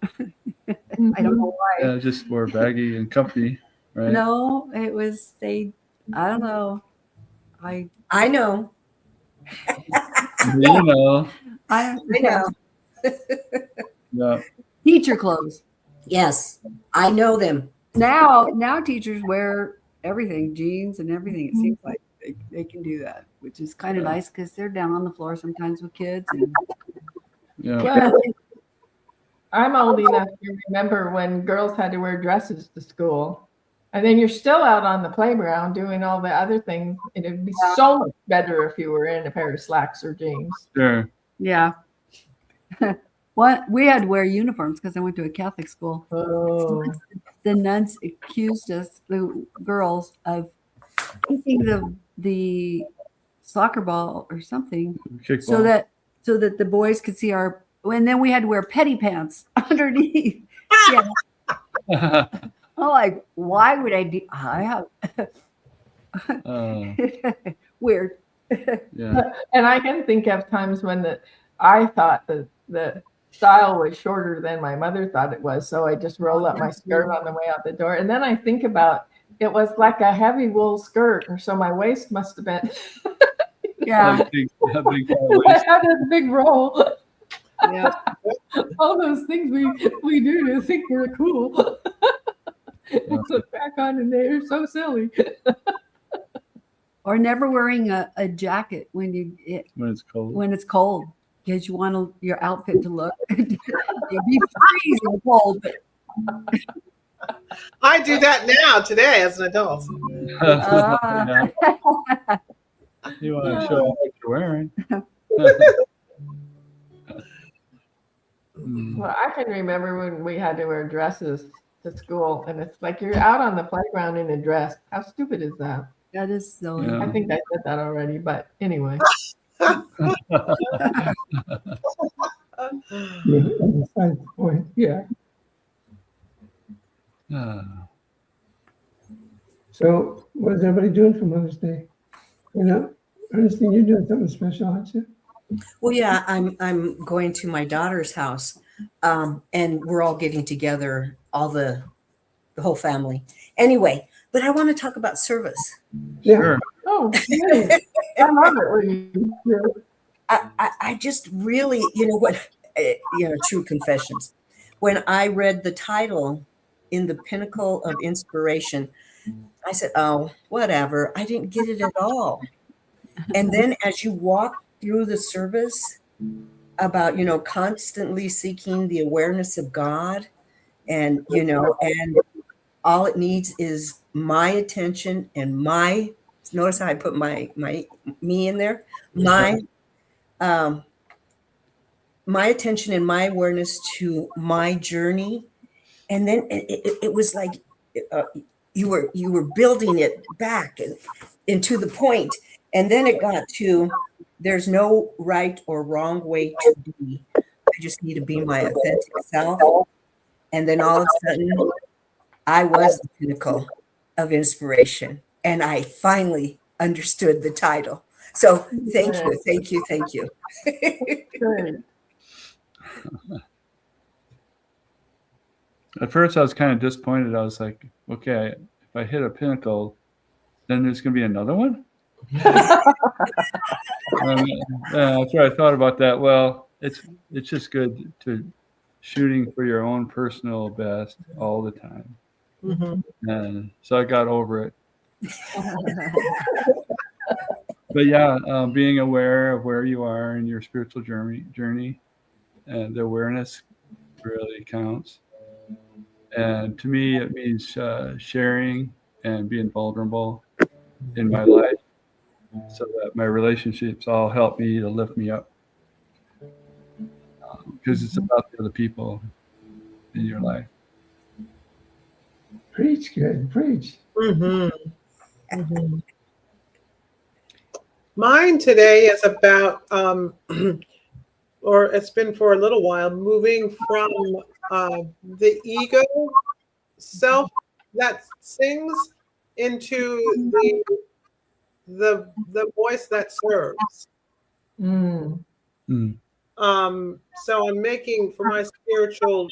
I don't know why. Yeah, just more baggy and comfy, right? No, it was I don't know. I know. You know. I know. Yeah. Teacher clothes. Yes, I know them. Now teachers wear everything, jeans and everything. It seems like they can do that, which is kind of nice because they're down on the floor sometimes with kids. And Yeah. Well, I'm old enough to remember when girls had to wear dresses to school. And then you're still out on the playground doing all the other things. And it'd be so much better if you were in a pair of slacks or jeans. Sure. yeah. What we had to wear uniforms because I went to a Catholic school. Oh. The nuns accused us, the girls, of kicking the soccer ball or something, Kickball. so that the boys could see our. And then we had to wear petty pants underneath. Yeah. I'm like, why would I do? I have weird. Yeah. And I can think of times when I thought the style was shorter than my mother thought it was. So I just roll up my skirt on the way out the door. And then I think about it was like a heavy wool skirt. Or so my waist must have been. Yeah. Big I had a big roll. Yeah. All those things we do to think we're cool. And look back on and they're so silly. Or never wearing a jacket when it's cold. when it's cold because you want your outfit to look. It'd be freezing cold, but I do that now today as an adult. Yeah. You want to show off what you're wearing. Well, I can remember when we had to wear dresses to school, and it's like you're out on the playground in a dress. How stupid is that? that is silly. Yeah. I think I said that already, but anyway. Besides the point. Yeah. So what is everybody doing for Mother's Day? You know, Ernestine, you're doing something special, aren't you? Well, yeah, I'm going to my daughter's house, and we're all getting together, all the whole family. Anyway, but I want to talk about service. Yeah. Sure. Oh, really? I love it when you do. I just really, you know what, true confessions. When I read the title in the Pinnacle of Inspiration, I said, oh, whatever. I didn't get it at all. And then as you walk through the service about, constantly seeking the awareness of God and, and all it needs is my attention and notice how I put me in there, my attention and my awareness to my journey. And then it was like you were building it back into the point. And then it got to, there's no right or wrong way to be. I just need to be my authentic self. And then all of a sudden, I was the pinnacle of inspiration. And I finally understood the title. So thank you. Good. At first, I was kind of disappointed. I was like, okay, if I hit a pinnacle, then there's going to be another one? That's what I thought about that. Well, it's just good to shooting for your own personal best all the time. Mhm. And so I got over it. But yeah, being aware of where you are in your spiritual journey, and the awareness really counts. And to me, it means sharing and being vulnerable in my life, so that my relationships all help me to lift me up. Because it's about the other people in your life. Preach, good, preach. Mhm. Mhm. Mine today is about, or it's been for a little while, moving from the ego self that sings into the voice that serves. Mm. Mm. So I'm making for my spiritual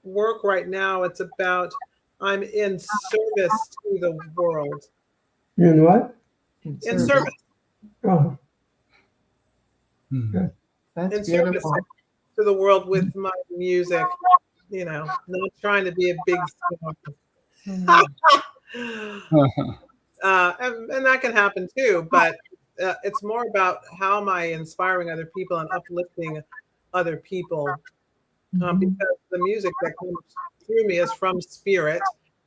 work right now. It's about I'm in service to the world. You know what? In service. Oh, Mm. That's In service beautiful. to the world with my music. Not trying to be a big star. And that can happen too, but it's more about how am I inspiring other people and uplifting other people, because the music that comes through me is from spirit.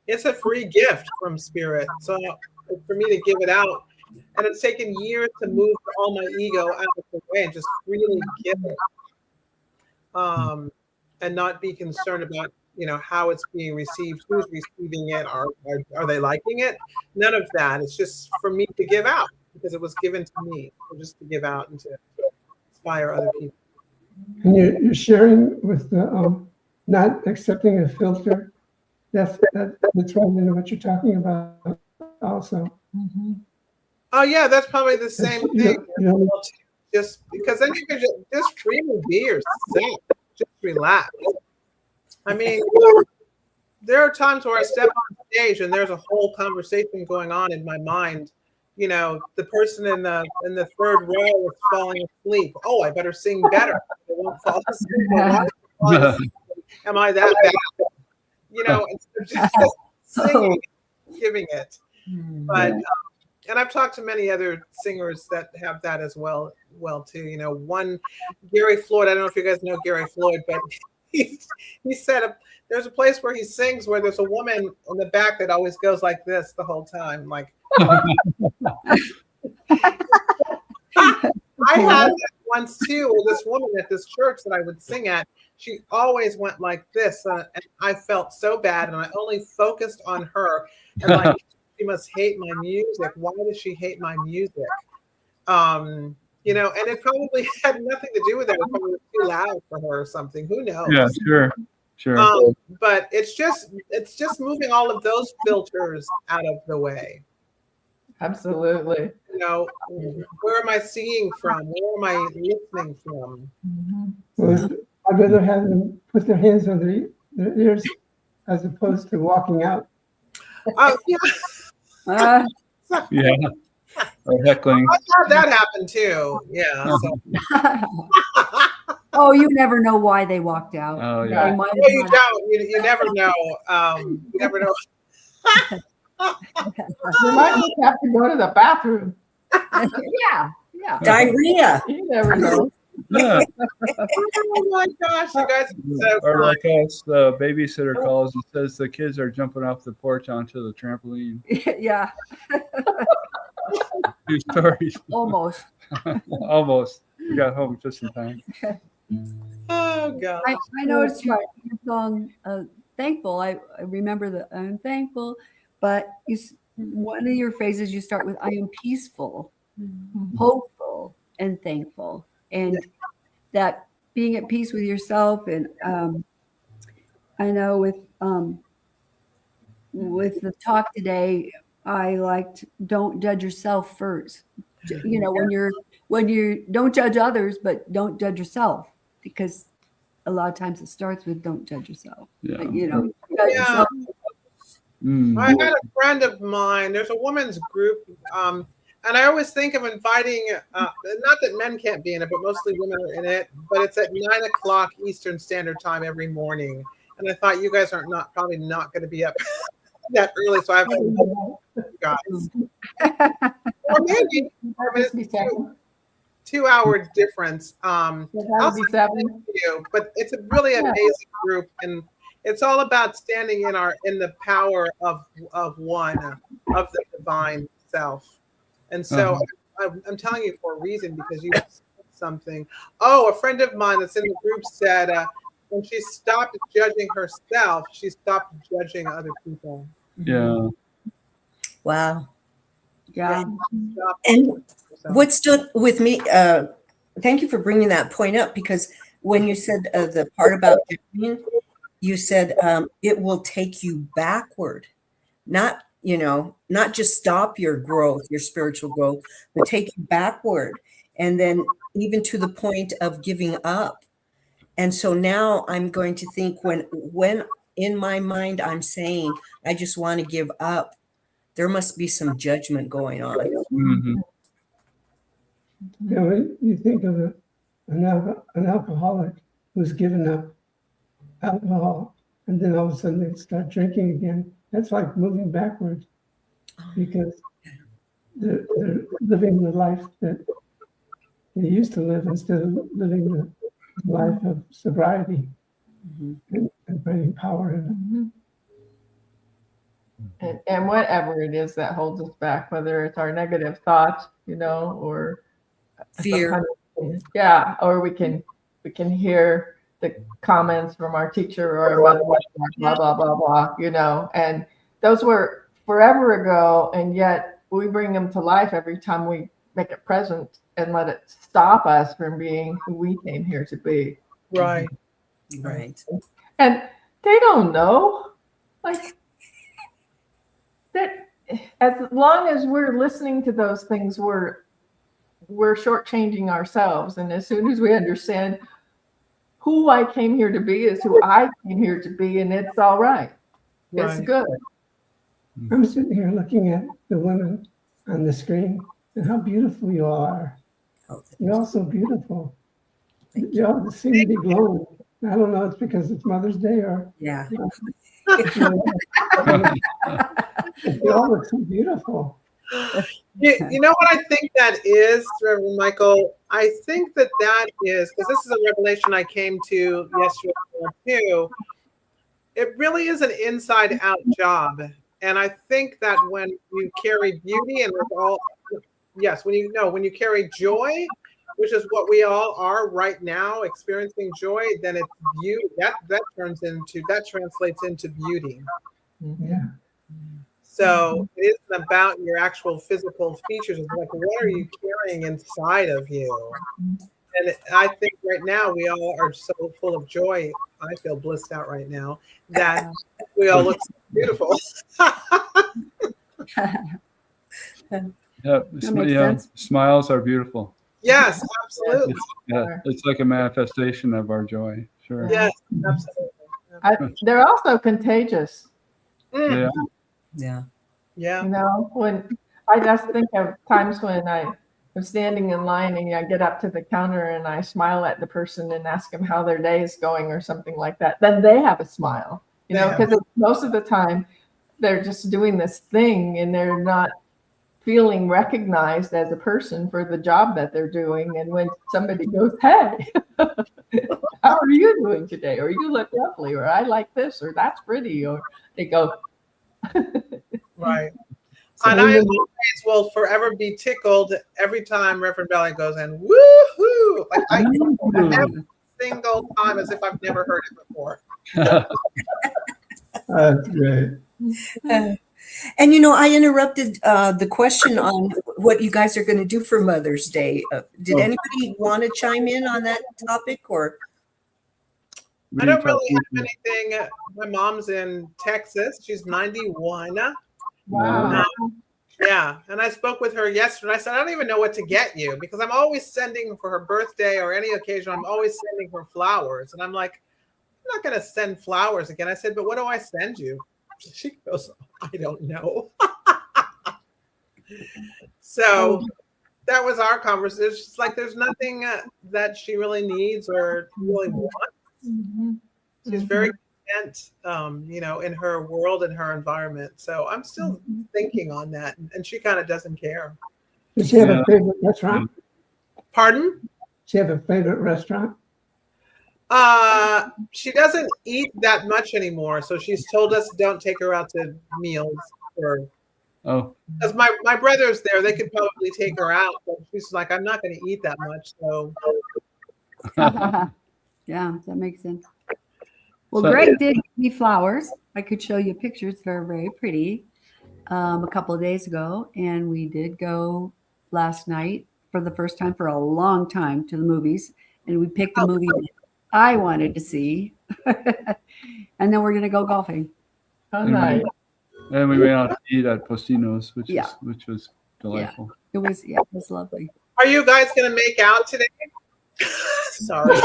It's a free gift from spirit, so for me to give it out, and it's taken years to move all my ego out of the way and just freely give it, and not be concerned about how it's being received, who's receiving it, are they liking it? None of that. It's just for me to give out because it was given to me, so just to give out and to inspire other people. and you're sharing with the not accepting a filter. That's right into what you're talking about also. Oh yeah, that's probably the same thing. You Just because then you can just freely be yourself, just relax. I mean, there are times where I step on stage and there's a whole conversation going on in my mind. The person in the third row is falling asleep. Oh, I better sing better. I won't fall asleep. Am I that bad? Instead of just singing, giving it. But and I've talked to many other singers that have that as well too. One, Gary Floyd. I don't know if you guys know Gary Floyd, but he said there's a place where he sings where there's a woman in the back that always goes like this the whole time. Like I had that once too. Or this woman at this church that I would sing at, she always went like this, and I felt so bad, and I only focused on her and like. She must hate my music. Why does she hate my music? And it probably had nothing to do with it. It was probably too loud for her or something. Who knows? Yeah, sure. But it's just moving all of those filters out of the way. Absolutely. Where am I singing from? Where am I listening from? Well, I'd rather have them put their hands on their ears as opposed to walking out. Oh yeah. Yeah. Or heckling. I've had that happen too. Yeah. So. Oh, you never know why they walked out. Oh yeah. No, you don't. You never know. You never know. You might just have to go to the bathroom. Yeah. Diarrhea. You never know. Yeah. Oh my gosh, you guys are so Or fun. like us, the babysitter calls and says the kids are jumping off the porch onto the trampoline. Yeah. Two stories. Almost. Almost. We got home just in time. Oh god. I noticed your song, Thankful. I remember that I'm thankful, but one of your phrases you start with, I am peaceful, hopeful, and thankful. And that being at peace with yourself. And I know with the talk today, I liked don't judge yourself first. When you don't judge others, but don't judge yourself, because a lot of times it starts with don't judge yourself. Yeah. Judge yourself. I had a friend of mine. There's a women's group And I always think of inviting, not that men can't be in it, but mostly women are in it. But it's at 9 o'clock Eastern Standard Time every morning. And I thought you guys are probably not going to be up that early, so I have to you guys. Or maybe I mean, it's 2 hour difference. That'll I'll be send 7. it to you, but it's a really amazing group, and it's all about standing in the power of one, of the divine self. And so I'm telling you for a reason, because you said something. Oh, a friend of mine that's in the group said when she stopped judging herself, she stopped judging other people. Yeah. Wow. Yeah. And what stood with me, thank you for bringing that point up, because when you said the part about judging, you said it will take you backward, not just stop your growth, your spiritual growth, but take you backward. And then even to the point of giving up. And so now I'm going to think when in my mind I'm saying, I just want to give up, there must be some judgment going on. Mm-hmm. When you think of an alcoholic who's given up alcohol, and then all of a sudden they start drinking again, that's like moving backwards, because they're living the life that they used to live instead of living the life of sobriety and finding power in it. And whatever it is that holds us back, whether it's our negative thoughts, or Fear. Yeah, or we can hear the comments from our teacher or our mother, blah blah blah blah, and those were forever ago, and yet we bring them to life every time we make it present and let it stop us from being who we came here to be. Right. Right. And they don't know, like that. As long as we're listening to those things, we're shortchanging ourselves. And as soon as we understand who I came here to be is who I came here to be, and it's all right. It's good. I'm sitting here looking at the women on the screen and how beautiful you all are. You're all so beautiful. You all seem to be glowing. I don't know, it's because it's Mother's Day or Yeah. you all look so beautiful. You know what I think that is, Reverend Michael? I think that is, because this is a revelation I came to yesterday too. It really is an inside out job. And I think that when you carry beauty and when you carry joy, which is what we all are right now, experiencing joy, then it's beauty. That translates into beauty. Yeah. So it isn't about your actual physical features. It's like, what are you carrying inside of you? And I think right now we all are so full of joy. I feel blissed out right now that we all look so beautiful. Smiles are beautiful. Yes, absolutely. It's like a manifestation of our joy. Sure. Yes, absolutely. They're also contagious. Yeah. Yeah. Yeah. When I just think of times when I am standing in line and I get up to the counter and I smile at the person and ask them how their day is going or something like that, then they have a smile, because most of the time they're just doing this thing and they're not feeling recognized as a person for the job that they're doing. And when somebody goes, "Hey, how are you doing today?" or "You look lovely," or "I like this," or "That's pretty," or they go, right. And I always will forever be tickled every time Reverend Belly goes in, woohoo! Like every single time, as if I've never heard it before. That's great. And I interrupted the question on what you guys are going to do for Mother's Day. Did anybody want to chime in on that topic, or? I don't really have anything. My mom's in Texas. She's 91. "Wow." Yeah. And I spoke with her yesterday. I said, I don't even know what to get you, because I'm always sending for her birthday or any occasion. I'm always sending her flowers. And I'm like, I'm not going to send flowers again. I said, but what do I send you? She goes, I don't know. So that was our conversation. It's just like there's nothing that she really needs or really wants. She's very content, in her world and her environment. So I'm still thinking on that, and she kind of doesn't care. Does she have a favorite restaurant? Pardon? Does she have a favorite restaurant? She doesn't eat that much anymore, so she's told us don't take her out to meals. Because my brother's there, they could probably take her out, but she's like, I'm not going to eat that much. So Yeah, that makes sense. Well, Greg did give me flowers. I could show you pictures. They're very pretty. A couple of days ago, and we did go last night for the first time for a long time to the movies, and we picked the movie that I wanted to see, and then we're going to go golfing. Oh, nice. And we went out to eat at Postino's, which was delightful. It was lovely. are you guys going to make out today? Sorry.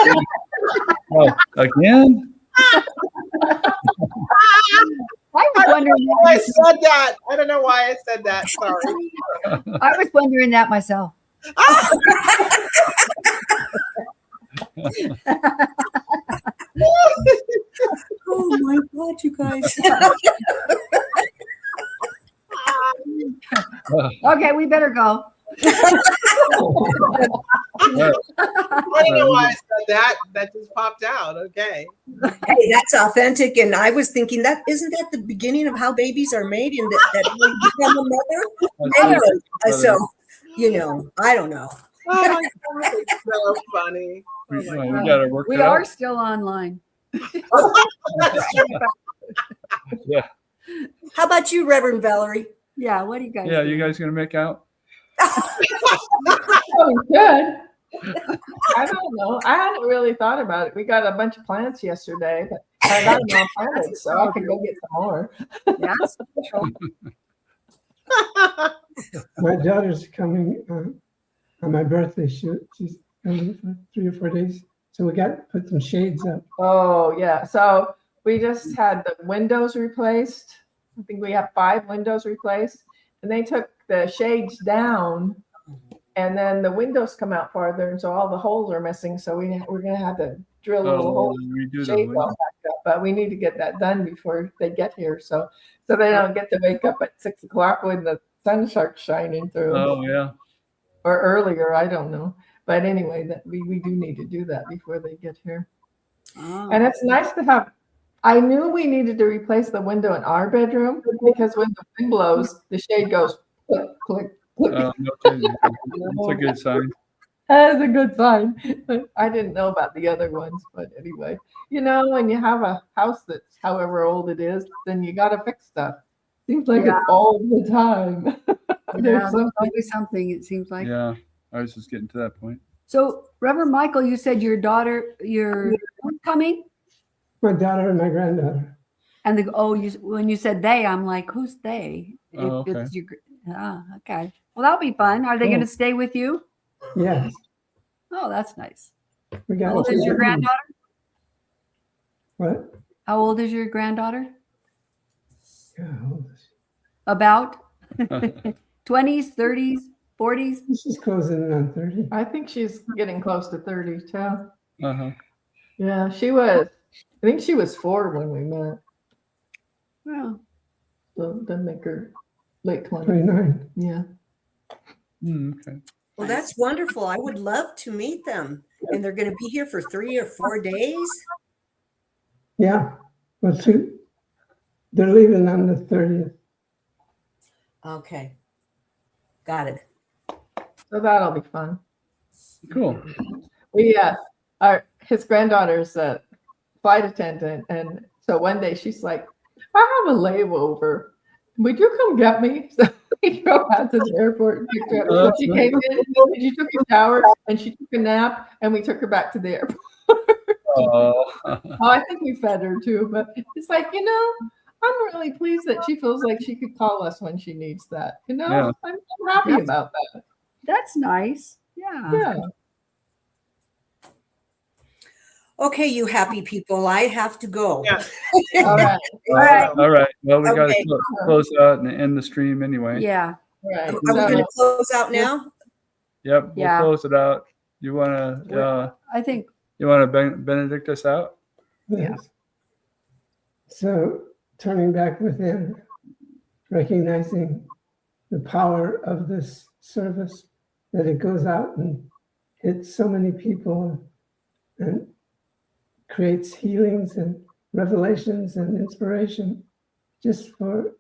Again? I was wondering. I said that. I don't know why I said that. Sorry. I was wondering that myself. Oh my God, you guys. Okay, we better go. I don't know why I said that. That just popped out. Okay. Hey, that's authentic. And I was thinking isn't that the beginning of how babies are made and that you become a mother? Anyway, so, I don't know. Oh my God, it's so funny. We got to work We it out. are still online. Yeah. How about you, Reverend Valerie? Yeah, what do you guys Yeah, do? you guys going to make out? Oh, good. I don't know. I hadn't really thought about it. We got a bunch of plants yesterday, but I got them all planted, so I can go get some more. Yeah, My daughter's coming on my birthday. She's coming for 3 or 4 days. So we got to put some shades up. Oh, yeah. So we just had the windows replaced. I think we have 5 windows replaced. And they took the shades down. And then the windows come out farther. And so all the holes are missing. So we're going to have to drill a little hole. Redo the Shades all window. back up. But we need to get that done before they get here. So they don't get to wake up at 6 o'clock when the sun starts shining through. Oh, yeah. Or earlier, I don't know. But anyway, that we do need to do that before they get here. Oh. And it's nice to have. I knew we needed to replace the window in our bedroom because when the wind blows, the shade goes click, click, click. No kidding. It's a good sign. That is a good sign. I didn't know about the other ones, but anyway, when you have a house that's however old it is, then you got to fix stuff. Seems like it's all the time. There's always something, it seems like. Yeah, I was just getting to that point. So, Reverend Michael, you said your daughter, who's coming? My daughter and my granddaughter. And when you said they, I'm like, who's they? Oh, okay. It's okay. Well, that'll be fun. Are they going to stay with you? Yes. Oh, that's nice. We How got old is your granddaughter? What? How old is your granddaughter? Yeah, how old is she? About 20s, 30s, 40s? She's closing in on 30. I think she's getting close to 30 too. Uh-huh. Yeah, I think she was 4 when we met. Well, So that'd make her late 20s. 29. Yeah. Okay. Well, that's wonderful. I would love to meet them. And they're going to be here for 3 or 4 days? Yeah. Well, they're leaving on the 30th. Okay. Got it. So that'll be fun. Cool. His granddaughter's a flight attendant, and so one day she's like, "I have a layover. Would you come get me?" So we drove out to the airport and picked her up. So she came in, and she took a shower, and she took a nap, and we took her back to the airport. I think we fed her too, but it's like, I'm really pleased that she feels like she could call us when she needs that. Yeah. I'm happy about that. that's nice. Yeah. Yeah. Okay, you happy people. I have to go. Yeah. All right. All right. All right. Well, we got Okay. to close out and end the stream anyway. Yeah. Right. Are we going to close out now? Yep, we'll Yeah. close it out. You wanna I think benedict us out? Yes. So turning back within, recognizing the power of this service, that it goes out and hits so many people and creates healings and revelations and inspiration just for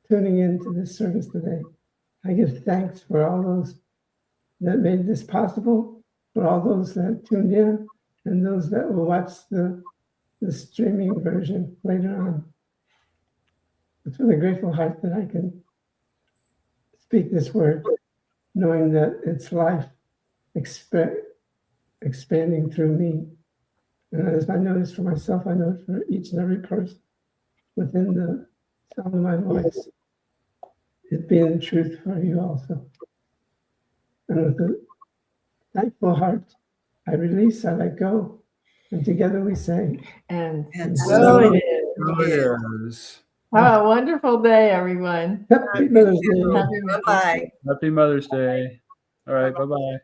tuning into this service today. I give thanks for all those that made this possible, for all those that tuned in, and those that will watch the streaming version later on. It's with a grateful heart that I can speak this word, knowing that it's life expanding through me. And as I know this for myself, I know it for each and every person within the sound of my voice, it being the truth for you also. And with a thankful heart, I release, I let go, and together we say, And And so so it is. Oh, it is. Have a wonderful day, everyone. Happy Mother's Day. Happy Mother's Day. bye-bye. Happy Mother's Day. All right, bye-bye.